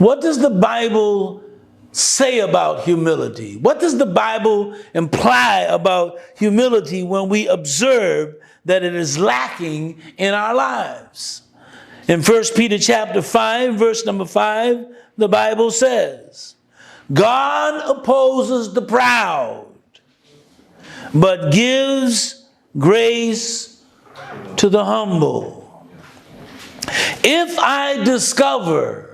What does the Bible say about humility? What does the Bible imply about humility when we observe that it is lacking in our lives? In 1 Peter chapter 5, verse number 5, the Bible says, God opposes the proud, but gives grace to the humble. If I discover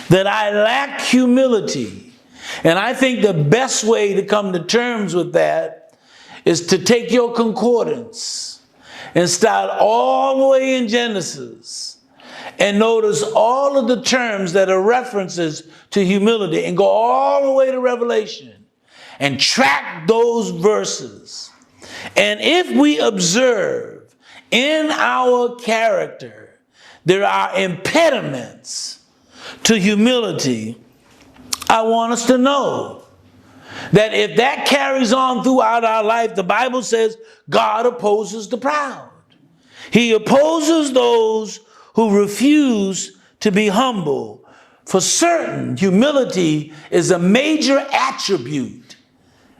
that I lack humility, and I think the best way to come to terms with that is to take your concordance and start all the way in Genesis and notice all of the terms that are references to humility and go all the way to Revelation and track those verses. And if we observe in our character there are impediments to humility, I want us to know that if that carries on throughout our life, the Bible says God opposes the proud. He opposes those who refuse to be humble. For certain, humility is a major attribute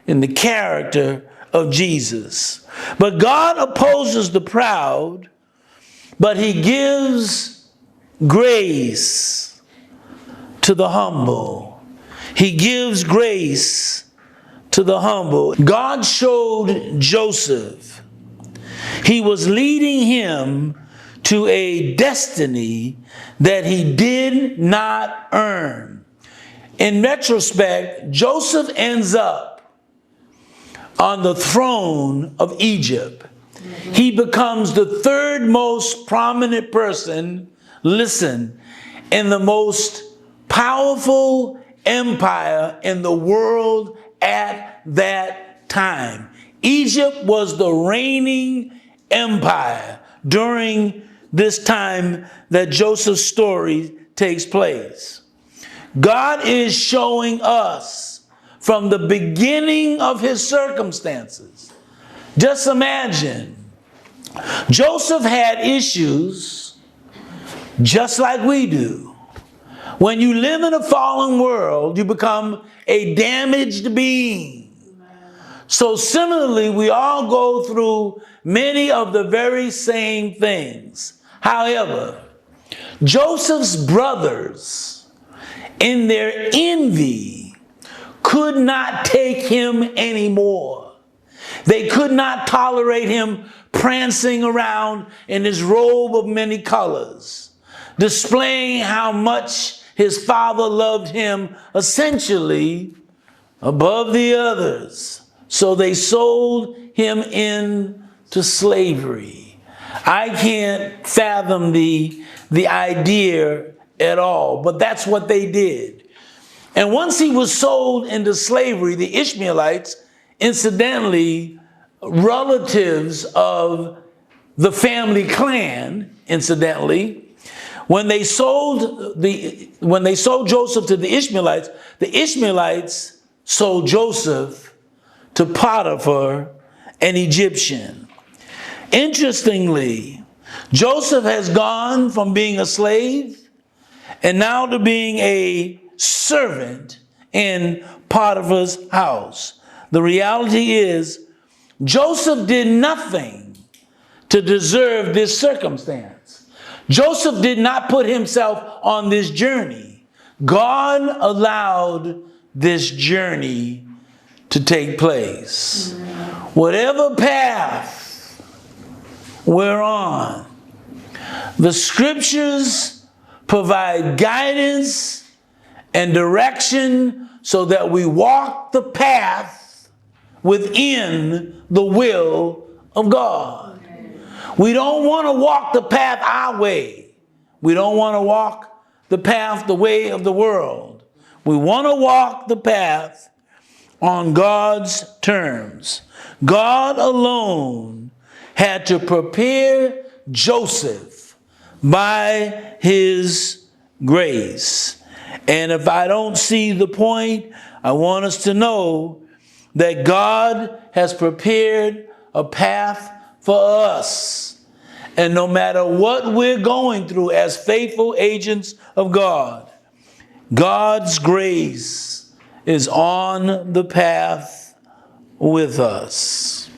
in the character of Jesus. But God opposes the proud, but he gives grace to the humble. He gives grace to the humble. God showed Joseph he was leading him to a destiny that he did not earn. In retrospect, Joseph ends up on the throne of Egypt. He becomes the third most prominent person, listen, in the most powerful empire in the world at that time. Egypt was the reigning empire during this time that Joseph's story takes place. God is showing us from the beginning of his circumstances. Just imagine, Joseph had issues just like we do. When you live in a fallen world, you become a damaged being. So similarly, we all go through many of the very same things. However, Joseph's brothers, in their envy, could not take him anymore. They could not tolerate him prancing around in his robe of many colors, displaying how much his father loved him, essentially above the others. So they sold him into slavery. I can't fathom the idea at all, but that's what they did. And once he was sold into slavery, the Ishmaelites, incidentally, relatives of the family clan, incidentally, when they sold Joseph to the Ishmaelites sold Joseph to Potiphar, an Egyptian. Interestingly, Joseph has gone from being a slave and now to being a servant in Potiphar's house. The reality is, Joseph did nothing to deserve this circumstance. Joseph did not put himself on this journey. God allowed this journey to take place. Whatever path we're on, the scriptures provide guidance and direction so that we walk the path within the will of God. We don't want to walk the path our way. We don't want to walk the path the way of the world. We want to walk the path on God's terms. God alone had to prepare Joseph by his grace. And if I don't see the point, I want us to know that God has prepared a path for us. And no matter what we're going through as faithful agents of God, God's grace is on the path with us.